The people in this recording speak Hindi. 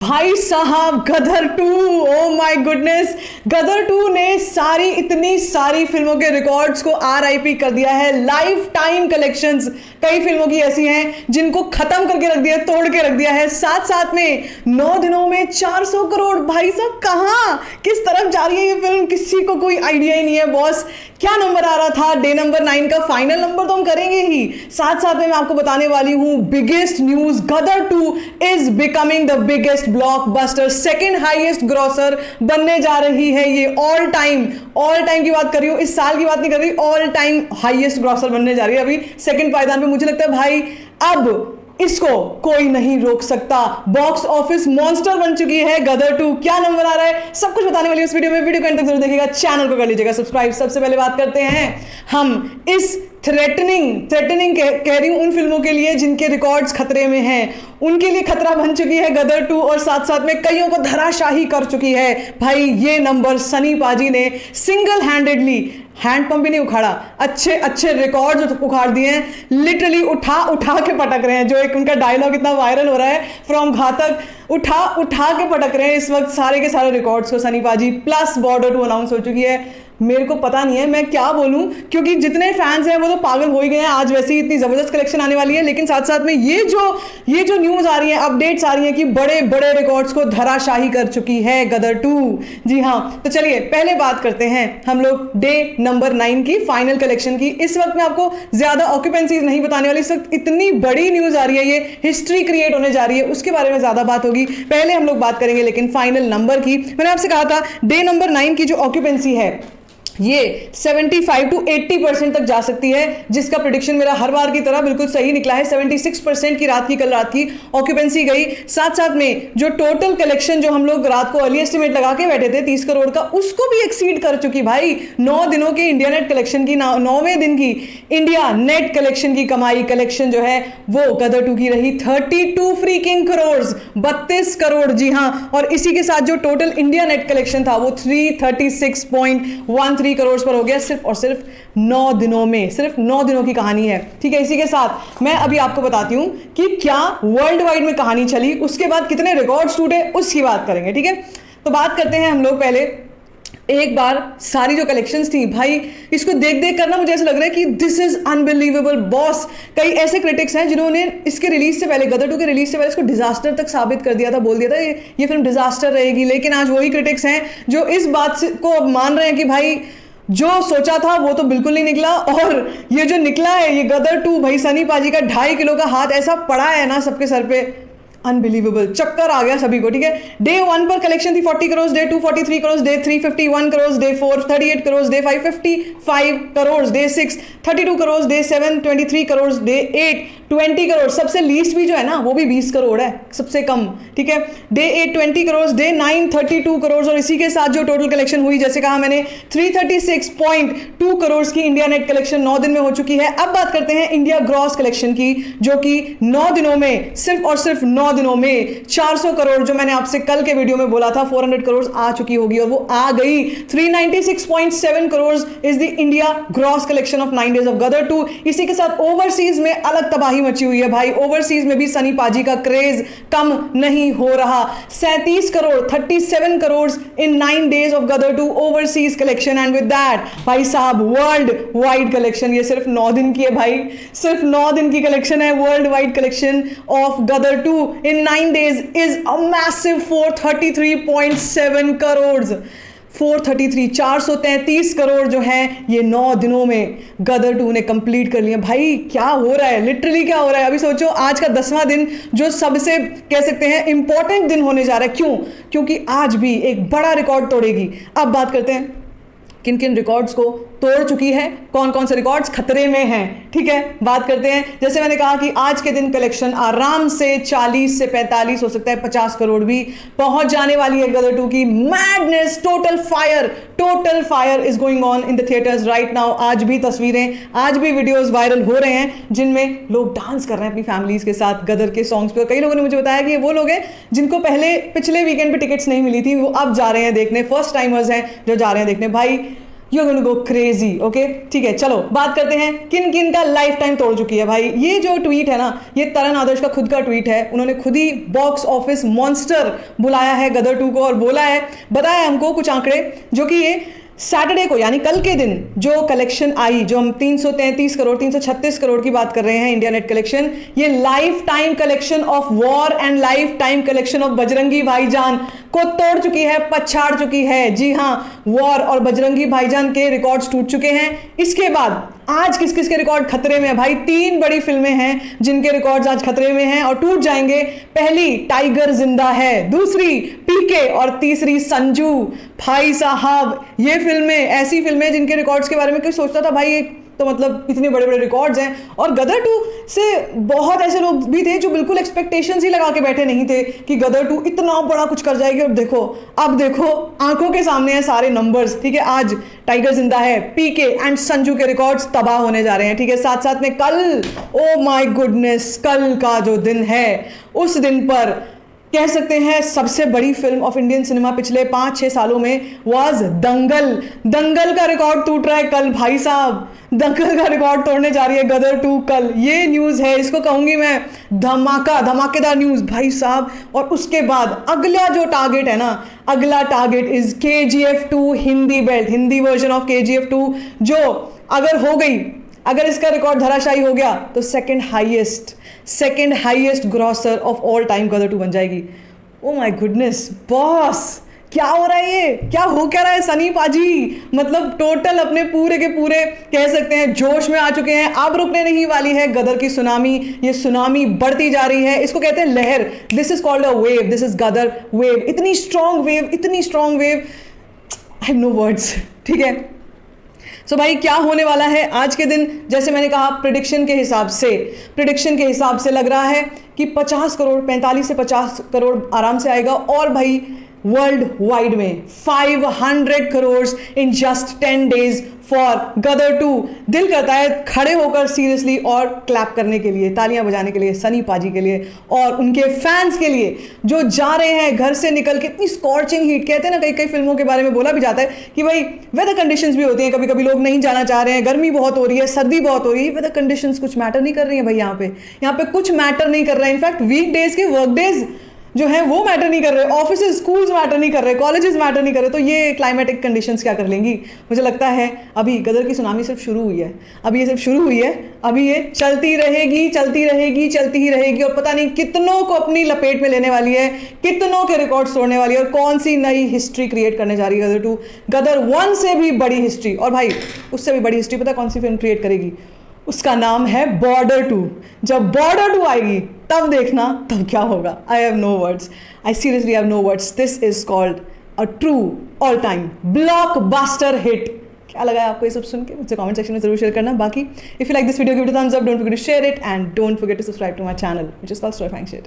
भाई साहब गदर 2, ओ माय गुडनेस, गदर 2 ने इतनी सारी फिल्मों के रिकॉर्ड्स को आरआईपी कर दिया है। लाइफ टाइम कलेक्शंस कई फिल्मों की ऐसी हैं जिनको खत्म करके रख दिया, तोड़ के रख दिया है। साथ साथ में 9 दिनों में 400 करोड़। भाई साहब कहां किस तरफ जा रही है ये फिल्म, किसी को कोई आइडिया ही नहीं है। बॉस क्या नंबर आ रहा था डे नंबर 9 का? फाइनल नंबर तो हम करेंगे ही, साथ साथ में मैं आपको बताने वाली हूं biggest news, Gadar 2 is becoming the biggest blockbuster, second highest grosser बनने जा रही है ये। ऑल टाइम की बात कर रही हूं, इस साल की बात नहीं कर रही, ऑल टाइम हाईएस्ट ग्रॉसर बनने जा रही है। अभी सेकंड पायदान पे मुझे लगता है भाई अब इसको कोई नहीं रोक सकता। बॉक्स ऑफिस मॉन्स्टर बन चुकी है गदर 2। क्या नंबर आ रहा है सब कुछ बताने वाली इस वीडियो में। वीडियो को अंत तक जरूर देखिएगा, चैनल को कर लीजिएगा सब्सक्राइब। सबसे पहले बात करते हैं हम इस थ्रेटनिंग कह रही हूं उन फिल्मों के लिए जिनके रिकॉर्ड्स खतरे में हैं, उनके लिए खतरा बन चुकी है गदर 2 और साथ साथ में कईयों को धराशाही कर चुकी है। भाई ये नंबर सनी पाजी ने सिंगल हैंडेडली, हैंड पंप भी नहीं उखाड़ा, अच्छे रिकॉर्ड्स उखाड़ दिए हैं। लिटरली उठा के पटक रहे हैं। जो एक उनका डायलॉग इतना वायरल हो रहा है, फ्रॉम घातक, उठा के पटक रहे हैं इस वक्त सारे के सारे रिकॉर्ड्स को सनी पाजी। प्लस बॉर्डर 2 अनाउंस हो चुकी है। मेरे को पता नहीं है मैं क्या बोलूं, क्योंकि जितने फैंस हैं वो तो पागल हो ही गए हैं। आज वैसे ही इतनी जबरदस्त कलेक्शन आने वाली है, लेकिन साथ साथ में ये जो न्यूज आ रही है, अपडेट्स आ रही हैं कि बड़े बड़े रिकॉर्ड्स को धराशाही कर चुकी है गदर 2। जी हाँ, तो चलिए पहले बात करते हैं हम लोग डे नंबर 9 की फाइनल कलेक्शन की। इस वक्त मैं आपको ज्यादा ऑक्यूपेंसीज नहीं बताने वाली, इस वक्त इतनी बड़ी न्यूज आ रही है, ये हिस्ट्री क्रिएट होने जा रही है, उसके बारे में ज्यादा बात होगी। पहले हम लोग बात करेंगे लेकिन फाइनल नंबर की। मैंने आपसे कहा था डे नंबर 9 की जो ऑक्यूपेंसी है ये 75 to 80% तक जा सकती है, जिसका प्रेडिक्शन मेरा हर बार की तरह बिल्कुल सही निकला है। 76% की कल रात की ऑक्यूपेंसी गई। साथ साथ में जो टोटल कलेक्शन जो हम लोग रात को अर्ली एस्टिमेट लगा के बैठे थे 30 करोड़ का, उसको भी एक्सीड कर चुकी। भाई 9 दिनों के इंडिया नेट कलेक्शन की, 9वें दिन की इंडिया नेट कलेक्शन की कलेक्शन जो है वो गदर 2 की रही 32 फ्रीकिंग करोड़, 32 करोड़। जी हाँ, और इसी के साथ जो टोटल इंडिया नेट कलेक्शन था वो 336.13 करोड़ पर हो गया, सिर्फ और सिर्फ 9 दिनों में। सिर्फ 9 दिनों की कहानी है, ठीक है। इसी के साथ मैं अभी आपको बताती हूं कि क्या वर्ल्ड वाइड में कहानी चली, उसके बाद कितने रिकॉर्ड्स टूटे, उसकी बात करेंगे, ठीक है। तो बात करते हैं हम लोग पहले एक बार सारी जो कलेक्शंस थी। भाई इसको देख करना मुझे ऐसा लग रहा है कि दिस इज अनबिलीवेबल बॉस। कई ऐसे क्रिटिक्स हैं जिन्होंने इसके रिलीज से पहले, गदर 2 के रिलीज से पहले इसको डिजास्टर तक साबित कर दिया था, बोल दिया था ये फिल्म डिजास्टर रहेगी। लेकिन आज वही क्रिटिक्स हैं जो इस बात को अब मान रहे हैं कि भाई जो सोचा था वो तो बिल्कुल नहीं निकला, और ये जो निकला है ये गदर 2, भाई सनी पाजी का 2.5 किलो का हाथ ऐसा पड़ा है ना सबके सर पे, अनबिलीवेबल, चक्कर आ गया सभी को, ठीक है। डे 1 पर कलेक्शन थी 40 crore, day 2 43 crore, day 3 51 crore, day 4 38 crore, day 5 55 crore, day 6 32 crore, day 7 23 crore, day 8 20 crore. सबसे लीस्ट भी जो है ना वो भी 20 करोड़ है, सबसे कम, ठीक है। डे 8 20 करोड़, डे 9 32 करोड़, और इसी के साथ जो टोटल कलेक्शन हुई, जैसे कहा मैंने 336.2 करोड़ की इंडिया नेट कलेक्शन 9 दिन में हो चुकी है। अब बात करते हैं इंडिया ग्रॉस कलेक्शन की, जो कि 9 दिनों में, सिर्फ और सिर्फ 9 दिनों में 400 करोड़, जो मैंने आपसे कल के वीडियो में बोला था 400 करोड़ आ चुकी होगी, और वो आ गई। 396.7 crore is the India gross collection of 9 days of Gadar 2। इसी के साथ ओवरसीज में अलग तबाही मची हुई है। भाई ओवरसीज में भी सनी पाजी का क्रेज कम नहीं हो रहा। 37 crore 37 crore in 9 days of Gadar 2 overseas collection. And with that भाई साहब वर्ल्ड वाइड कलेक्शन, ये सिर्फ 9 दिन की है भाई, सिर्फ 9 दिन की कलेक्शन है। Worldwide collection of Gadar 2 in 9 days is a massive 433.7 crore. 433 crore जो है ये 9 दिनों में गदर 2 ने कंप्लीट कर लिया। भाई क्या हो रहा है, लिटरली क्या हो रहा है। अभी सोचो आज का 10वां दिन जो सबसे कह सकते हैं इंपॉर्टेंट दिन होने जा रहा है। क्यों? क्योंकि आज भी एक बड़ा रिकॉर्ड तोड़ेगी। अब बात करते हैं किन किन रिकॉर्ड्स को तोड़ चुकी है, कौन कौन से रिकॉर्ड्स खतरे में हैं, ठीक है। बात करते हैं, जैसे मैंने कहा कि आज के दिन कलेक्शन आराम से 40 से 45 हो सकता है 50 करोड़ भी पहुंच जाने वाली है गदर 2 की। Madness, total fire is going on in the theatres right now. आज भी तस्वीरें, आज भी वीडियोस वायरल हो रहे हैं जिनमें लोग डांस कर रहे हैं अपनी फैमिलीज के साथ गदर के सॉन्ग्स पे। कई लोगों ने मुझे बताया कि ये वो लोग हैं जिनको पिछले वीकेंड पे टिकट्स नहीं मिली थी, वो अब जा रहे हैं देखने, फर्स्ट टाइमर्स हैं जो जा रहे हैं देखने। भाई you are going to go crazy. Okay ठीक है, चलो बात करते हैं किन किन का लाइफ टाइम तोड़ चुकी है भाई। ये जो ट्वीट है ना, ये तरण आदर्श का खुद का ट्वीट है। उन्होंने खुद ही बॉक्स ऑफिस मॉन्स्टर बुलाया है गदर 2 को और बोला है, बताया हमको कुछ आंकड़े, जो कि ये सैटरडे को यानी कल के दिन जो कलेक्शन आई, जो हम 333 करोड़ 336 करोड़ की बात कर रहे हैं इंडिया नेट कलेक्शन, ये life time collection of war and life time collection of Bajrangi भाईजान को तोड़ चुकी है, पछाड़ चुकी है। जी हाँ, वॉर और बजरंगी भाईजान के रिकॉर्ड्स टूट चुके हैं। इसके बाद आज किस किस के रिकॉर्ड खतरे में है भाई? 3 बड़ी फिल्में हैं जिनके रिकॉर्ड्स आज खतरे में हैं और टूट जाएंगे। पहली टाइगर जिंदा है, दूसरी पीके और तीसरी संजू। भाई साहब, ये फिल्में ऐसी फिल्में जिनके रिकॉर्ड्स के बारे में कोई सोचता था भाई, एक तो मतलब इतने बड़े बड़े रिकॉर्ड्स हैं। और गदर 2 से बहुत ऐसे लोग भी थे जो बिल्कुल एक्सपेक्टेशंस ही लगा के बैठे नहीं थे कि गदर 2 इतना बड़ा कुछ कर जाएगी। और देखो, अब देखो आंखों के सामने है सारे नंबर्स। ठीक है, आज टाइगर जिंदा है, पीके एंड संजू के रिकॉर्ड्स तबाह होने जा रहे हैं। ठीक है, साथ साथ में कल, ओ माय गुडनेस, कल का जो दिन है, उस दिन पर कह सकते हैं सबसे बड़ी फिल्म ऑफ इंडियन सिनेमा पिछले 5-6 सालों में वाज दंगल। दंगल का रिकॉर्ड टूट रहा है कल भाई साहब, दंगल का रिकॉर्ड तोड़ने जा रही है गदर 2 कल। ये न्यूज़ है, इसको कहूंगी मैं धमाका, धमाकेदार न्यूज़ भाई साहब। और उसके बाद अगला जो टारगेट है ना, अगला target is KGF 2 Hindi belt, Hindi version of KGF 2, जो अगर हो गई, अगर इसका रिकॉर्ड धराशायी हो गया तो second highest grosser of all time Gadar 2 बन जाएगी। ओ माय गुडनेस बॉस, क्या हो रहा है ये? क्या रहा है सनी पाजी? मतलब टोटल अपने पूरे के पूरे कह सकते हैं जोश में आ चुके हैं। अब रुकने नहीं वाली है गदर की सुनामी। ये सुनामी बढ़ती जा रही है, इसको कहते हैं लहर। This is called a wave, this is Gadar wave. इतनी strong wave, I have no words. ठीक है, सो भाई क्या होने वाला है आज के दिन? जैसे मैंने कहा, प्रिडिक्शन के हिसाब से लग रहा है कि 50 करोड़ 45 से 50 करोड़ आराम से आएगा। और भाई वर्ल्ड वाइड में 500 crore in just 10 days for Gadar 2। दिल करता है खड़े होकर सीरियसली और क्लैप करने के लिए, तालियां बजाने के लिए सनी पाजी के लिए और उनके फैंस के लिए, जो जा रहे हैं घर से निकल के। इतनी स्कॉर्चिंग हीट, कहते हैं ना, कई फिल्मों के बारे में बोला भी जाता है कि भाई वेदर कंडीशंस भी होती हैं, कभी कभी लोग नहीं जाना चाह रहे हैं, गर्मी बहुत हो रही है, सर्दी बहुत हो रही है। वेदर कंडीशंस कुछ मैटर नहीं कर रही है भाई, यहाँ पे कुछ मैटर नहीं कर रहा है। इनफैक्ट वीक डेज के वर्क डेज जो है वो मैटर नहीं कर रहे, ऑफिस स्कूल्स मैटर नहीं कर रहे, कॉलेजेस मैटर नहीं कर रहे। तो ये क्लाइमेटिक कंडीशंस क्या कर लेंगी? मुझे लगता है अभी गदर की सुनामी सिर्फ शुरू हुई है, अभी ये चलती ही रहेगी और पता नहीं कितनों को अपनी लपेट में लेने वाली है, कितनों के रिकॉर्ड तोड़ने वाली है और कौन सी नई हिस्ट्री क्रिएट करने जा रही है गदर 2। गदर 1 से भी बड़ी हिस्ट्री, और भाई उससे भी बड़ी हिस्ट्री पता कौन सी फिल्म क्रिएट करेगी? उसका नाम है बॉर्डर 2। जब बॉर्डर 2 आएगी तब देखना, तब क्या होगा। I have no words, I seriously have no words. This is called a true all time blockbuster hit. क्या लगा आपको ये सब सुन के? मुझसे कमेंट सेक्शन में जरूर शेयर करना। बाकी if you like this video give it a thumbs up, don't forget to share it and don't forget to subscribe to my channel which is called storifying shit.